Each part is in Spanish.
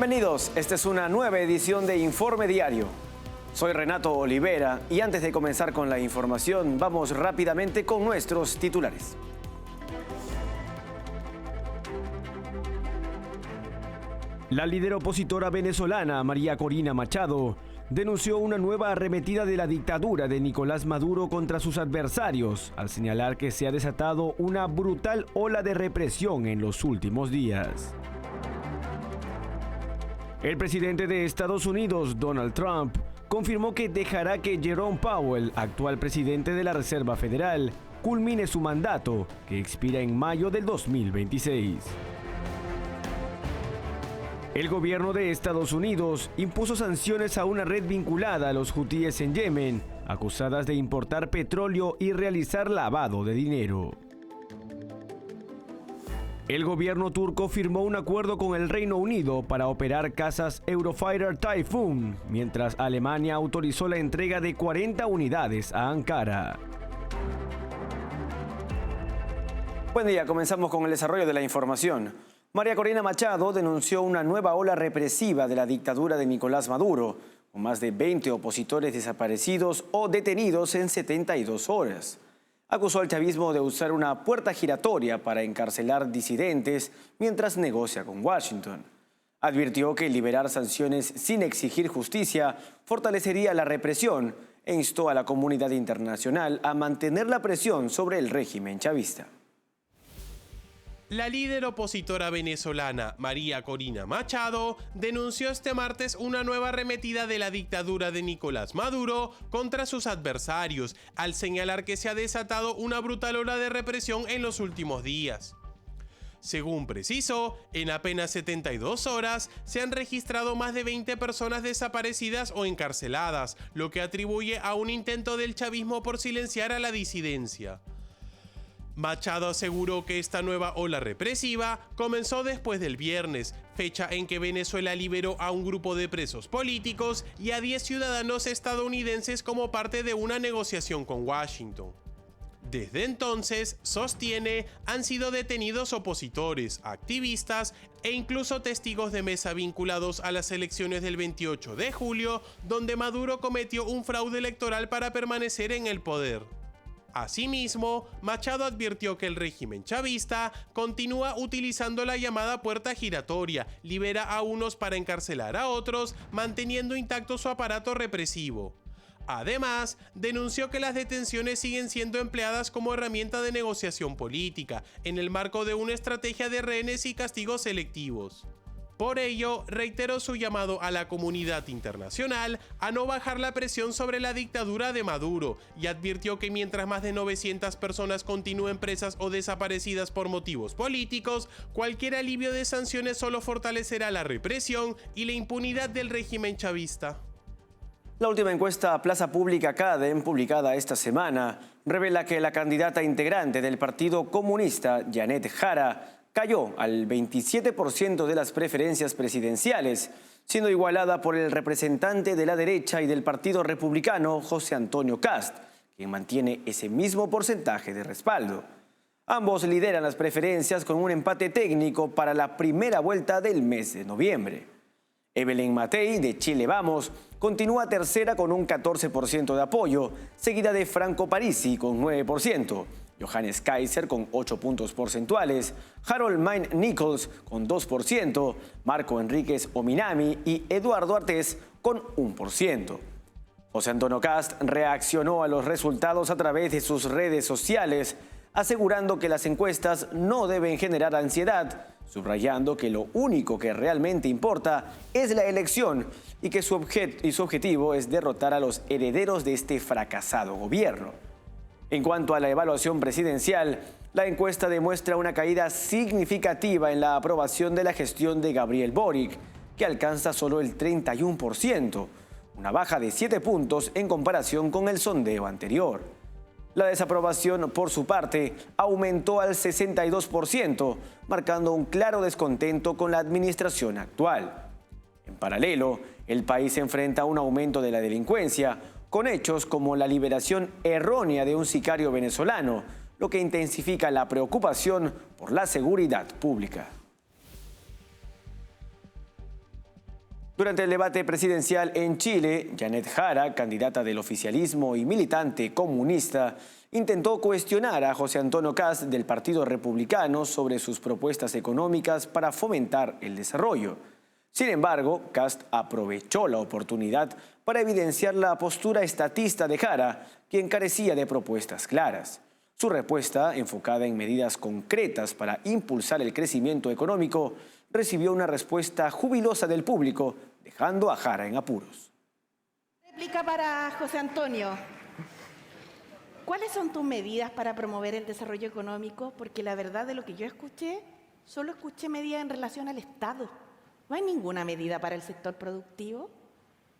Bienvenidos, esta es una nueva edición de Informe Diario. Soy Renato Olivera y antes de comenzar con la información, vamos rápidamente con nuestros titulares. La líder opositora venezolana María Corina Machado denunció una nueva arremetida de la dictadura de Nicolás Maduro contra sus adversarios, al señalar que se ha desatado una brutal ola de represión en los últimos días. El presidente de Estados Unidos, Donald Trump, confirmó que dejará que Jerome Powell, actual presidente de la Reserva Federal, culmine su mandato, que expira en mayo del 2026. El gobierno de Estados Unidos impuso sanciones a una red vinculada a los hutíes en Yemen, acusadas de importar petróleo y realizar lavado de dinero. El gobierno turco firmó un acuerdo con el Reino Unido para operar cazas Eurofighter Typhoon, mientras Alemania autorizó la entrega de 40 unidades a Ankara. Buen día, comenzamos con el desarrollo de la información. María Corina Machado denunció una nueva ola represiva de la dictadura de Nicolás Maduro, con más de 20 opositores desaparecidos o detenidos en 72 horas. Acusó al chavismo de usar una puerta giratoria para encarcelar disidentes mientras negocia con Washington. Advirtió que liberar sanciones sin exigir justicia fortalecería la represión e instó a la comunidad internacional a mantener la presión sobre el régimen chavista. La líder opositora venezolana María Corina Machado denunció este martes una nueva arremetida de la dictadura de Nicolás Maduro contra sus adversarios, al señalar que se ha desatado una brutal ola de represión en los últimos días. Según precisó, en apenas 72 horas se han registrado más de 20 personas desaparecidas o encarceladas, lo que atribuye a un intento del chavismo por silenciar a la disidencia. Machado aseguró que esta nueva ola represiva comenzó después del viernes, fecha en que Venezuela liberó a un grupo de presos políticos y a 10 ciudadanos estadounidenses como parte de una negociación con Washington. Desde entonces, sostiene, han sido detenidos opositores, activistas e incluso testigos de mesa vinculados a las elecciones del 28 de julio, donde Maduro cometió un fraude electoral para permanecer en el poder. Asimismo, Machado advirtió que el régimen chavista continúa utilizando la llamada puerta giratoria, libera a unos para encarcelar a otros, manteniendo intacto su aparato represivo. Además, denunció que las detenciones siguen siendo empleadas como herramienta de negociación política, en el marco de una estrategia de rehenes y castigos selectivos. Por ello, reiteró su llamado a la comunidad internacional a no bajar la presión sobre la dictadura de Maduro y advirtió que mientras más de 900 personas continúen presas o desaparecidas por motivos políticos, cualquier alivio de sanciones solo fortalecerá la represión y la impunidad del régimen chavista. La última encuesta Plaza Pública Cadem, publicada esta semana, revela que la candidata integrante del Partido Comunista, Janet Jara, cayó al 27% de las preferencias presidenciales, siendo igualada por el representante de la derecha y del Partido Republicano, José Antonio Kast, quien mantiene ese mismo porcentaje de respaldo. Ambos lideran las preferencias con un empate técnico para la primera vuelta del mes de noviembre. Evelyn Matei, de Chile Vamos, continúa tercera con un 14% de apoyo, seguida de Franco Parisi con 9%. Johannes Kaiser con 8 puntos porcentuales, Harold Mine Nichols con 2%, Marco Enríquez Ominami y Eduardo Artés con 1%. José Antonio Kast reaccionó a los resultados a través de sus redes sociales, asegurando que las encuestas no deben generar ansiedad, subrayando que lo único que realmente importa es la elección y que su objetivo es derrotar a los herederos de este fracasado gobierno. En cuanto a la evaluación presidencial, la encuesta demuestra una caída significativa en la aprobación de la gestión de Gabriel Boric, que alcanza solo el 31%, una baja de 7 puntos en comparación con el sondeo anterior. La desaprobación, por su parte, aumentó al 62%, marcando un claro descontento con la administración actual. En paralelo, el país enfrenta un aumento de la delincuencia, con hechos como la liberación errónea de un sicario venezolano, lo que intensifica la preocupación por la seguridad pública. Durante el debate presidencial en Chile, Janet Jara, candidata del oficialismo y militante comunista, intentó cuestionar a José Antonio Kast del Partido Republicano sobre sus propuestas económicas para fomentar el desarrollo. Sin embargo, Kast aprovechó la oportunidad para evidenciar la postura estatista de Jara, quien carecía de propuestas claras. Su respuesta, enfocada en medidas concretas para impulsar el crecimiento económico, recibió una respuesta jubilosa del público, dejando a Jara en apuros. Réplica para José Antonio. ¿Cuáles son tus medidas para promover el desarrollo económico? Porque la verdad de lo que yo escuché, solo escuché medidas en relación al Estado. No hay ninguna medida para el sector productivo,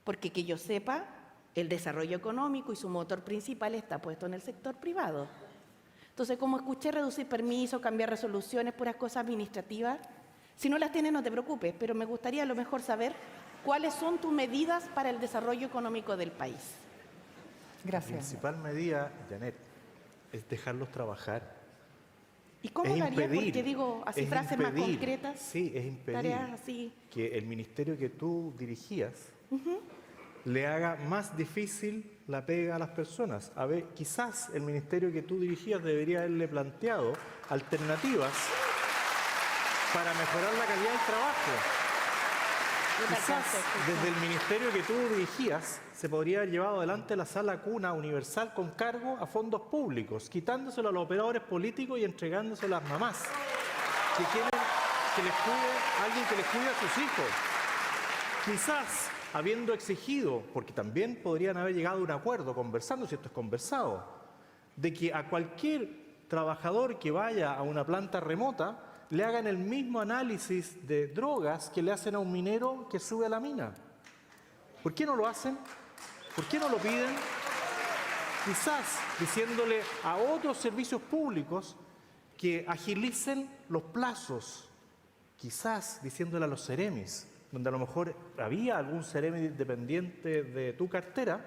porque que yo sepa, el desarrollo económico y su motor principal está puesto en el sector privado. Entonces, como escuché reducir permisos, cambiar resoluciones, puras cosas administrativas, si no las tienes no te preocupes, pero me gustaría a lo mejor saber cuáles son tus medidas para el desarrollo económico del país. Gracias. La principal medida, Janet, es dejarlos trabajar. ¿Y cómo lo haría? Porque digo, así frases más concretas. Sí, es impedir tareas así. Que el ministerio que tú dirigías le haga más difícil la pega a las personas. A ver, quizás el ministerio que tú dirigías debería haberle planteado alternativas para mejorar la calidad del trabajo. Quizás desde el ministerio que tú dirigías se podría haber llevado adelante la sala cuna universal con cargo a fondos públicos, quitándoselo a los operadores políticos y entregándoselo a las mamás que quieren que les cuide alguien que les cuide a sus hijos. Quizás habiendo exigido, porque también podrían haber llegado a un acuerdo, conversando, si esto es conversado, de que a cualquier trabajador que vaya a una planta remota le hagan el mismo análisis de drogas que le hacen a un minero que sube a la mina. ¿Por qué no lo hacen? ¿Por qué no lo piden? Quizás diciéndole a otros servicios públicos que agilicen los plazos. Quizás diciéndole a los seremis, donde a lo mejor había algún seremi dependiente de tu cartera,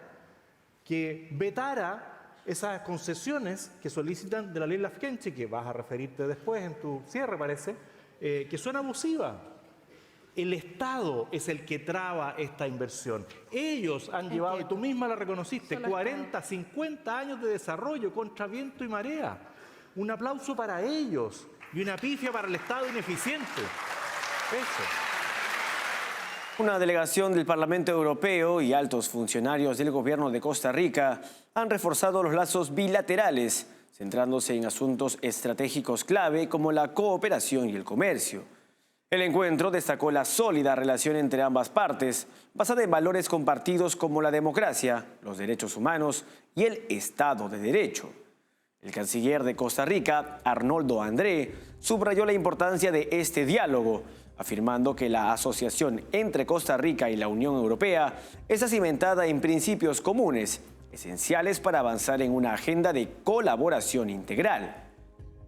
que vetara esas concesiones que solicitan de la ley Lafkenche, que vas a referirte después en tu cierre, parece, que son abusivas. El Estado es el que traba esta inversión. Ellos han llevado, y tú misma la reconociste, 40, 50 años de desarrollo contra viento y marea. Un aplauso para ellos y una pifia para el Estado ineficiente. Eso. Una delegación del Parlamento Europeo y altos funcionarios del gobierno de Costa Rica han reforzado los lazos bilaterales, centrándose en asuntos estratégicos clave como la cooperación y el comercio. El encuentro destacó la sólida relación entre ambas partes, basada en valores compartidos como la democracia, los derechos humanos y el Estado de Derecho. El canciller de Costa Rica, Arnoldo André, subrayó la importancia de este diálogo, afirmando que la asociación entre Costa Rica y la Unión Europea está cimentada en principios comunes, esenciales para avanzar en una agenda de colaboración integral.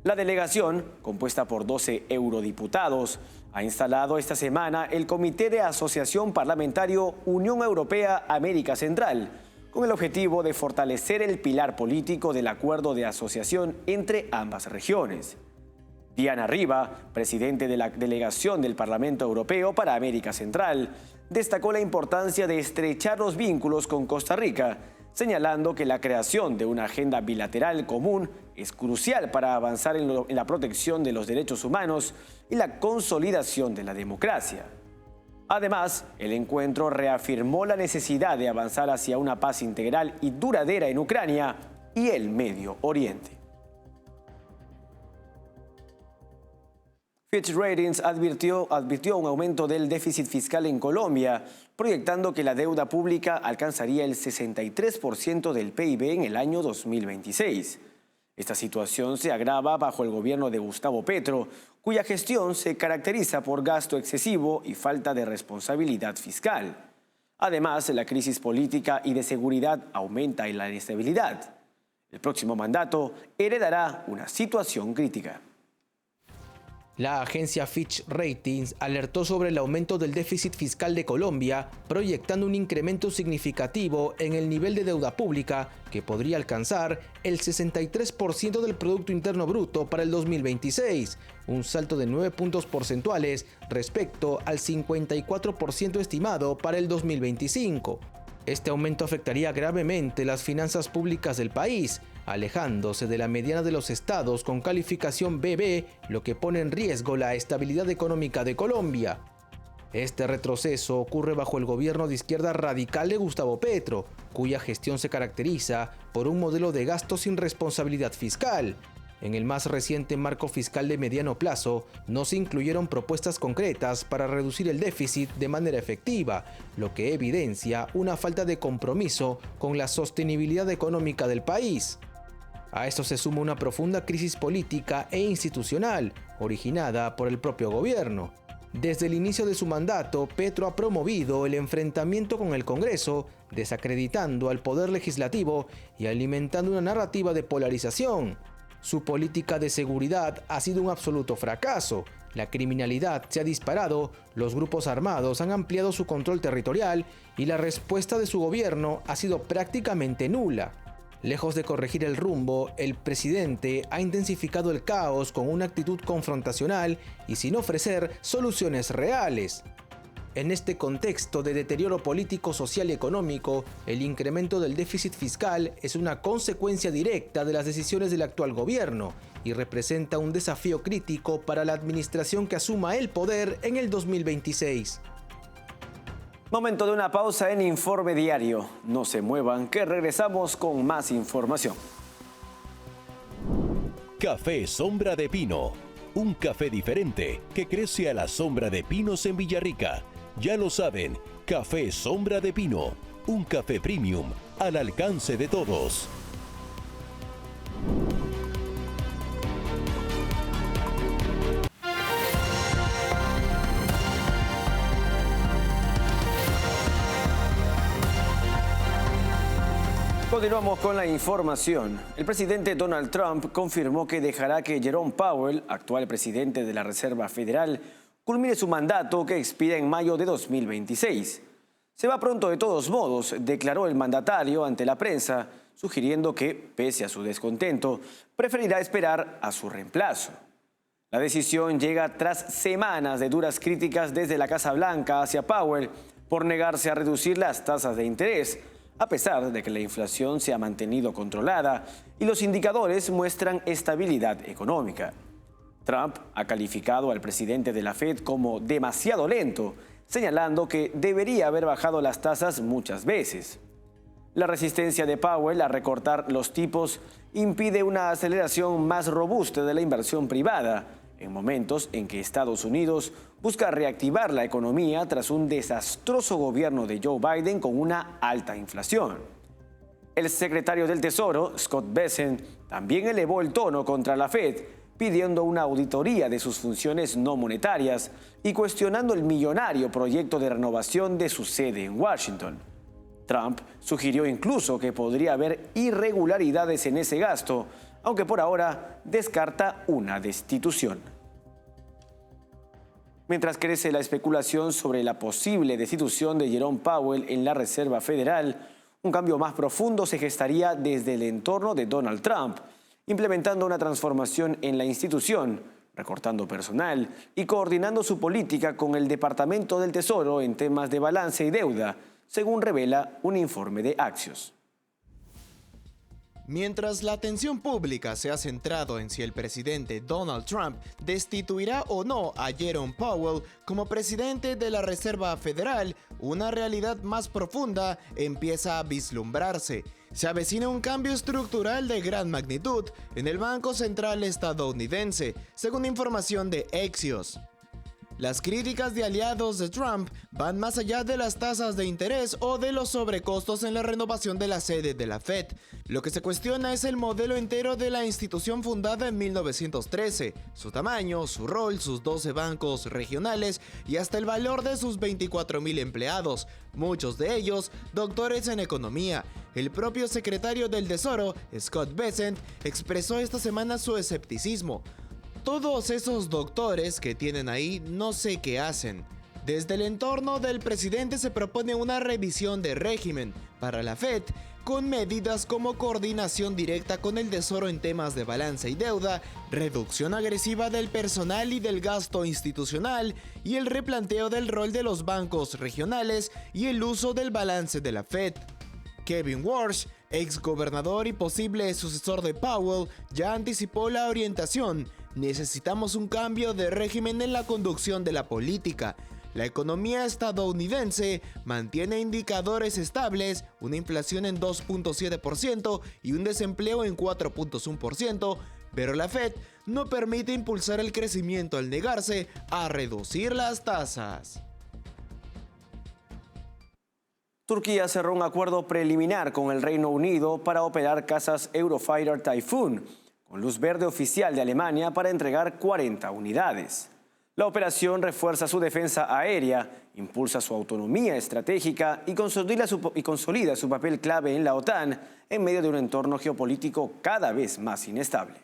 La delegación, compuesta por 12 eurodiputados, ha instalado esta semana el Comité de Asociación Parlamentario Unión Europea-América Central, con el objetivo de fortalecer el pilar político del acuerdo de asociación entre ambas regiones. Diana Riba, presidente de la delegación del Parlamento Europeo para América Central, destacó la importancia de estrechar los vínculos con Costa Rica, señalando que la creación de una agenda bilateral común es crucial para avanzar en la protección de los derechos humanos y la consolidación de la democracia. Además, el encuentro reafirmó la necesidad de avanzar hacia una paz integral y duradera en Ucrania y el Medio Oriente. Fitch Ratings advirtió un aumento del déficit fiscal en Colombia, proyectando que la deuda pública alcanzaría el 63% del PIB en el año 2026. Esta situación se agrava bajo el gobierno de Gustavo Petro, cuya gestión se caracteriza por gasto excesivo y falta de responsabilidad fiscal. Además, la crisis política y de seguridad aumenta la inestabilidad. El próximo mandato heredará una situación crítica. La agencia Fitch Ratings alertó sobre el aumento del déficit fiscal de Colombia, proyectando un incremento significativo en el nivel de deuda pública que podría alcanzar el 63% del Producto Interno Bruto para el 2026, un salto de 9 puntos porcentuales respecto al 54% estimado para el 2025. Este aumento afectaría gravemente las finanzas públicas del país, alejándose de la mediana de los estados con calificación BB, lo que pone en riesgo la estabilidad económica de Colombia. Este retroceso ocurre bajo el gobierno de izquierda radical de Gustavo Petro, cuya gestión se caracteriza por un modelo de gasto sin responsabilidad fiscal. En el más reciente marco fiscal de mediano plazo, no se incluyeron propuestas concretas para reducir el déficit de manera efectiva, lo que evidencia una falta de compromiso con la sostenibilidad económica del país. A esto se suma una profunda crisis política e institucional, originada por el propio gobierno. Desde el inicio de su mandato, Petro ha promovido el enfrentamiento con el Congreso, desacreditando al Poder Legislativo y alimentando una narrativa de polarización. Su política de seguridad ha sido un absoluto fracaso. La criminalidad se ha disparado, los grupos armados han ampliado su control territorial y la respuesta de su gobierno ha sido prácticamente nula. Lejos de corregir el rumbo, el presidente ha intensificado el caos con una actitud confrontacional y sin ofrecer soluciones reales. En este contexto de deterioro político, social y económico, el incremento del déficit fiscal es una consecuencia directa de las decisiones del actual gobierno y representa un desafío crítico para la administración que asuma el poder en el 2026. Momento de una pausa en Informe Diario. No se muevan, que regresamos con más información. Café Sombra de Pino. Un café diferente que crece a la sombra de pinos en Villarrica. Ya lo saben, Café Sombra de Pino. Un café premium al alcance de todos. Continuamos con la información. El presidente Donald Trump confirmó que dejará que Jerome Powell, actual presidente de la Reserva Federal, culmine su mandato que expira en mayo de 2026. Se va pronto de todos modos, declaró el mandatario ante la prensa, sugiriendo que, pese a su descontento, preferirá esperar a su reemplazo. La decisión llega tras semanas de duras críticas desde la Casa Blanca hacia Powell por negarse a reducir las tasas de interés, a pesar de que la inflación se ha mantenido controlada y los indicadores muestran estabilidad económica. Trump ha calificado al presidente de la Fed como demasiado lento, señalando que debería haber bajado las tasas muchas veces. La resistencia de Powell a recortar los tipos impide una aceleración más robusta de la inversión privada, en momentos en que Estados Unidos busca reactivar la economía tras un desastroso gobierno de Joe Biden con una alta inflación. El secretario del Tesoro, Scott Bessent, también elevó el tono contra la Fed, pidiendo una auditoría de sus funciones no monetarias y cuestionando el millonario proyecto de renovación de su sede en Washington. Trump sugirió incluso que podría haber irregularidades en ese gasto, aunque por ahora descarta una destitución. Mientras crece la especulación sobre la posible destitución de Jerome Powell en la Reserva Federal, un cambio más profundo se gestaría desde el entorno de Donald Trump, implementando una transformación en la institución, recortando personal y coordinando su política con el Departamento del Tesoro en temas de balance y deuda, según revela un informe de Axios. Mientras la atención pública se ha centrado en si el presidente Donald Trump destituirá o no a Jerome Powell como presidente de la Reserva Federal, una realidad más profunda empieza a vislumbrarse. Se avecina un cambio estructural de gran magnitud en el Banco Central estadounidense, según información de Axios. Las críticas de aliados de Trump van más allá de las tasas de interés o de los sobrecostos en la renovación de la sede de la Fed. Lo que se cuestiona es el modelo entero de la institución fundada en 1913, su tamaño, su rol, sus 12 bancos regionales y hasta el valor de sus 24,000 empleados, muchos de ellos doctores en economía. El propio secretario del Tesoro, Scott Bessent, expresó esta semana su escepticismo. Todos esos doctores que tienen ahí no sé qué hacen. Desde el entorno del presidente se propone una revisión de régimen para la Fed, con medidas como coordinación directa con el Tesoro en temas de balanza y deuda, reducción agresiva del personal y del gasto institucional, y el replanteo del rol de los bancos regionales y el uso del balance de la Fed. Kevin Warsh, ex gobernador y posible sucesor de Powell, ya anticipó la orientación. Necesitamos un cambio de régimen en la conducción de la política. La economía estadounidense mantiene indicadores estables, una inflación en 2.7% y un desempleo en 4.1%, pero la Fed no permite impulsar el crecimiento al negarse a reducir las tasas. Turquía cerró un acuerdo preliminar con el Reino Unido para operar cazas Eurofighter Typhoon, con luz verde oficial de Alemania para entregar 40 unidades. La operación refuerza su defensa aérea, impulsa su autonomía estratégica y consolida su papel clave en la OTAN en medio de un entorno geopolítico cada vez más inestable.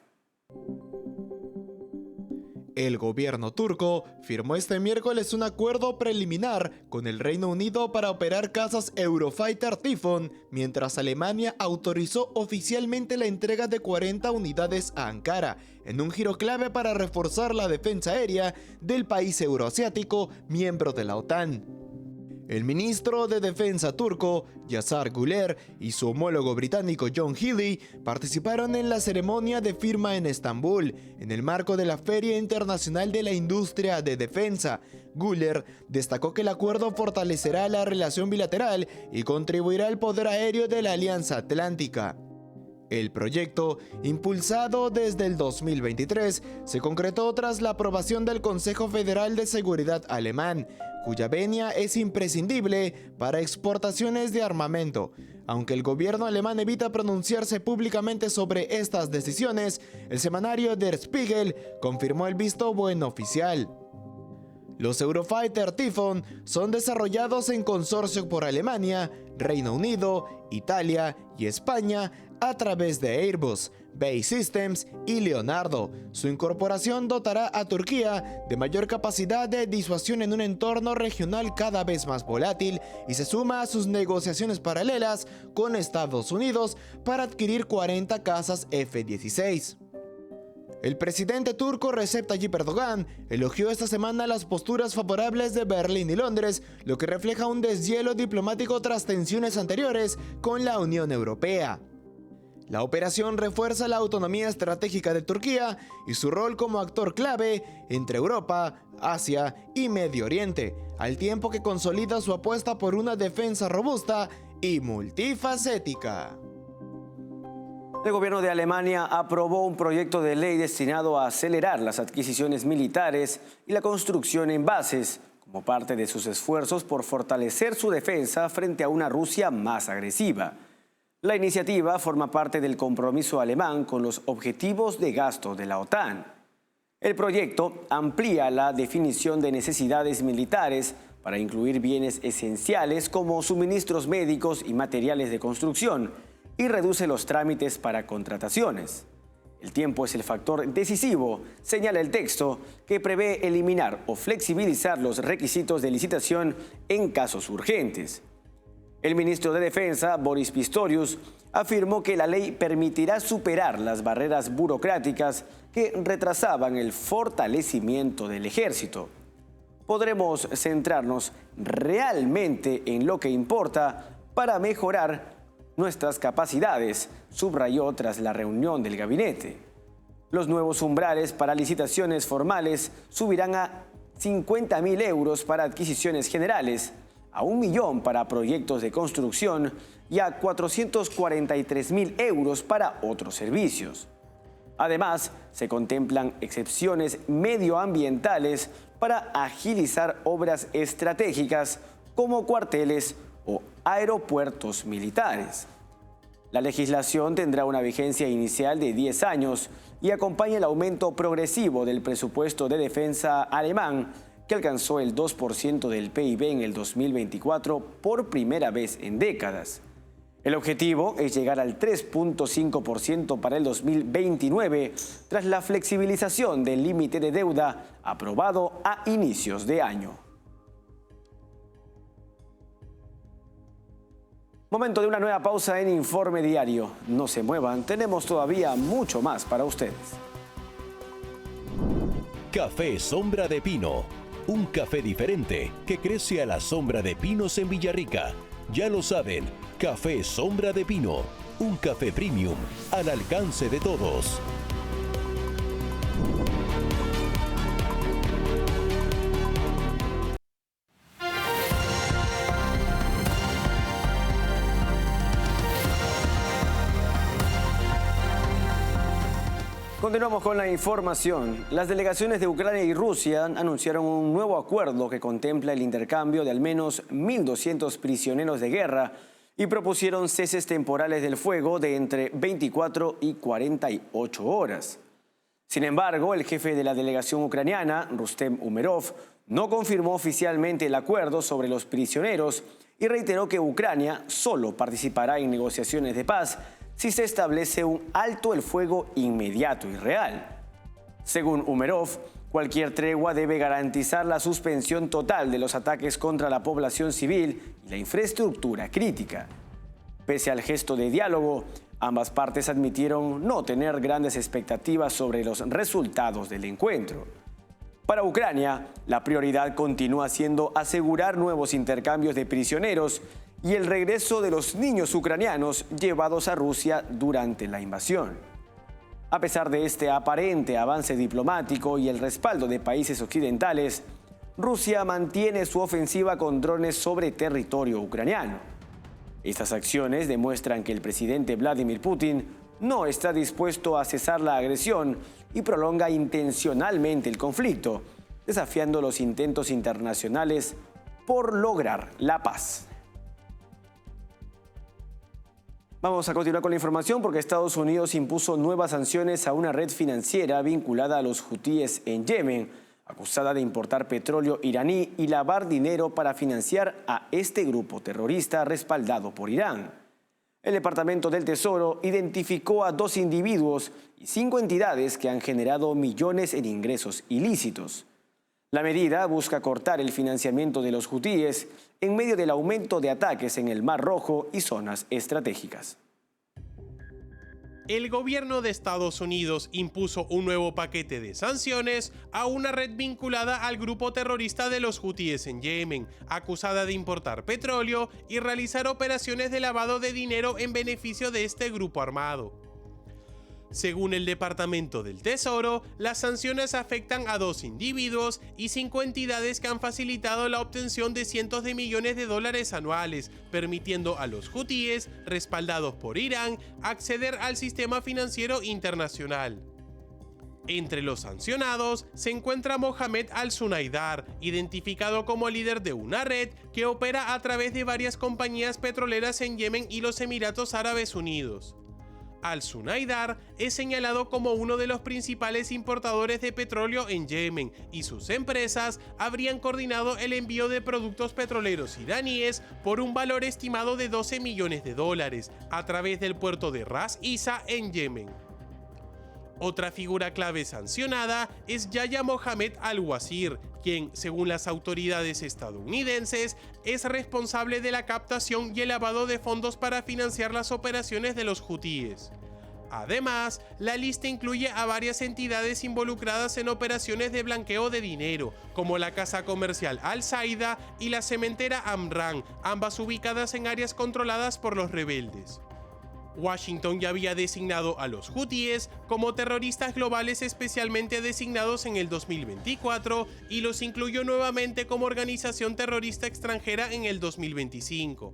El gobierno turco firmó este miércoles un acuerdo preliminar con el Reino Unido para operar cazas Eurofighter Typhoon, mientras Alemania autorizó oficialmente la entrega de 40 unidades a Ankara, en un giro clave para reforzar la defensa aérea del país euroasiático miembro de la OTAN. El ministro de Defensa turco, Yasar Güler, y su homólogo británico John Healey participaron en la ceremonia de firma en Estambul, en el marco de la Feria Internacional de la Industria de Defensa. Güler destacó que el acuerdo fortalecerá la relación bilateral y contribuirá al poder aéreo de la Alianza Atlántica. El proyecto, impulsado desde el 2023, se concretó tras la aprobación del Consejo Federal de Seguridad alemán, cuya venia es imprescindible para exportaciones de armamento. Aunque el gobierno alemán evita pronunciarse públicamente sobre estas decisiones, el semanario Der Spiegel confirmó el visto bueno oficial. Los Eurofighter Typhoon son desarrollados en consorcio por Alemania, Reino Unido, Italia y España a través de Airbus, BAE Systems y Leonardo. Su incorporación dotará a Turquía de mayor capacidad de disuasión en un entorno regional cada vez más volátil y se suma a sus negociaciones paralelas con Estados Unidos para adquirir 40 cazas F-16. El presidente turco Recep Tayyip Erdogan elogió esta semana las posturas favorables de Berlín y Londres, lo que refleja un deshielo diplomático tras tensiones anteriores con la Unión Europea. La operación refuerza la autonomía estratégica de Turquía y su rol como actor clave entre Europa, Asia y Medio Oriente, al tiempo que consolida su apuesta por una defensa robusta y multifacética. El gobierno de Alemania aprobó un proyecto de ley destinado a acelerar las adquisiciones militares y la construcción en bases, como parte de sus esfuerzos por fortalecer su defensa frente a una Rusia más agresiva. La iniciativa forma parte del compromiso alemán con los objetivos de gasto de la OTAN. El proyecto amplía la definición de necesidades militares para incluir bienes esenciales como suministros médicos y materiales de construcción y reduce los trámites para contrataciones. El tiempo es el factor decisivo, señala el texto, que prevé eliminar o flexibilizar los requisitos de licitación en casos urgentes. El ministro de Defensa, Boris Pistorius, afirmó que la ley permitirá superar las barreras burocráticas que retrasaban el fortalecimiento del ejército. Podremos centrarnos realmente en lo que importa para mejorar nuestras capacidades, subrayó tras la reunión del gabinete. Los nuevos umbrales para licitaciones formales subirán a 50.000 euros para adquisiciones generales, a 1 millón para proyectos de construcción y a 443.000 euros para otros servicios. Además, se contemplan excepciones medioambientales para agilizar obras estratégicas como cuarteles o aeropuertos militares. La legislación tendrá una vigencia inicial de 10 años y acompaña el aumento progresivo del presupuesto de defensa alemán, que alcanzó el 2% del PIB en el 2024 por primera vez en décadas. El objetivo es llegar al 3.5% para el 2029, tras la flexibilización del límite de deuda aprobado a inicios de año. Momento de una nueva pausa en Informe Diario. No se muevan, tenemos todavía mucho más para ustedes. Café Sombra de Pino. Un café diferente que crece a la sombra de pinos en Villarrica. Ya lo saben, Café Sombra de Pino. Un café premium al alcance de todos. Continuamos con la información. Las delegaciones de Ucrania y Rusia anunciaron un nuevo acuerdo que contempla el intercambio de al menos 1.200 prisioneros de guerra y propusieron ceses temporales del fuego de entre 24 y 48 horas. Sin embargo, el jefe de la delegación ucraniana, Rustem Umerov, no confirmó oficialmente el acuerdo sobre los prisioneros y reiteró que Ucrania solo participará en negociaciones de paz si se establece un alto el fuego inmediato y real. Según Umerov, cualquier tregua debe garantizar la suspensión total de los ataques contra la población civil y la infraestructura crítica. Pese al gesto de diálogo, ambas partes admitieron no tener grandes expectativas sobre los resultados del encuentro. Para Ucrania, la prioridad continúa siendo asegurar nuevos intercambios de prisioneros y el regreso de los niños ucranianos llevados a Rusia durante la invasión. A pesar de este aparente avance diplomático y el respaldo de países occidentales, Rusia mantiene su ofensiva con drones sobre territorio ucraniano. Estas acciones demuestran que el presidente Vladimir Putin no está dispuesto a cesar la agresión y prolonga intencionalmente el conflicto, desafiando los intentos internacionales por lograr la paz. Vamos a continuar con la información porque Estados Unidos impuso nuevas sanciones a una red financiera vinculada a los hutíes en Yemen, acusada de importar petróleo iraní y lavar dinero para financiar a este grupo terrorista respaldado por Irán. El Departamento del Tesoro identificó a 2 individuos y 5 entidades que han generado millones en ingresos ilícitos. La medida busca cortar el financiamiento de los hutíes en medio del aumento de ataques en el Mar Rojo y zonas estratégicas. El gobierno de Estados Unidos impuso un nuevo paquete de sanciones a una red vinculada al grupo terrorista de los hutíes en Yemen, acusada de importar petróleo y realizar operaciones de lavado de dinero en beneficio de este grupo armado. Según el Departamento del Tesoro, las sanciones afectan a 2 individuos y 5 entidades que han facilitado la obtención de cientos de millones de dólares anuales, permitiendo a los hutíes, respaldados por Irán, acceder al sistema financiero internacional. Entre los sancionados se encuentra Mohamed al-Sunaydar, identificado como líder de una red que opera a través de varias compañías petroleras en Yemen y los Emiratos Árabes Unidos. Al-Sunaydar es señalado como uno de los principales importadores de petróleo en Yemen y sus empresas habrían coordinado el envío de productos petroleros iraníes por un valor estimado de 12 millones de dólares a través del puerto de Ras Isa en Yemen. Otra figura clave sancionada es Yahya Mohamed al-Wazir, quien, según las autoridades estadounidenses, es responsable de la captación y el lavado de fondos para financiar las operaciones de los hutíes. Además, la lista incluye a varias entidades involucradas en operaciones de blanqueo de dinero, como la casa comercial Al-Saida y la cementera Amran, ambas ubicadas en áreas controladas por los rebeldes. Washington ya había designado a los hutíes como terroristas globales especialmente designados en el 2024 y los incluyó nuevamente como organización terrorista extranjera en el 2025.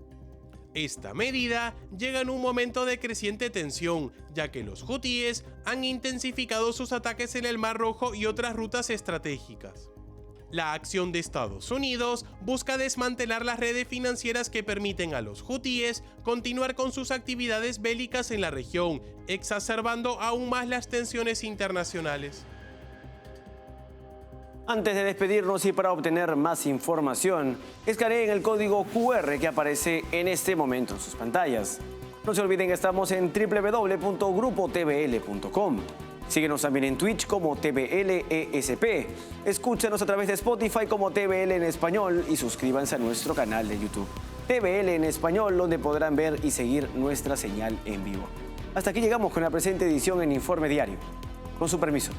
Esta medida llega en un momento de creciente tensión, ya que los hutíes han intensificado sus ataques en el Mar Rojo y otras rutas estratégicas. La acción de Estados Unidos busca desmantelar las redes financieras que permiten a los hutíes continuar con sus actividades bélicas en la región, exacerbando aún más las tensiones internacionales. Antes de despedirnos y para obtener más información, escaneen el código QR que aparece en este momento en sus pantallas. No se olviden que estamos en www.grupotvl.com. Síguenos también en Twitch como TVLESP. Escúchanos a través de Spotify como TVL en español y suscríbanse a nuestro canal de YouTube TVL en español, donde podrán ver y seguir nuestra señal en vivo. Hasta aquí llegamos con la presente edición en Informe Diario. Con su permiso.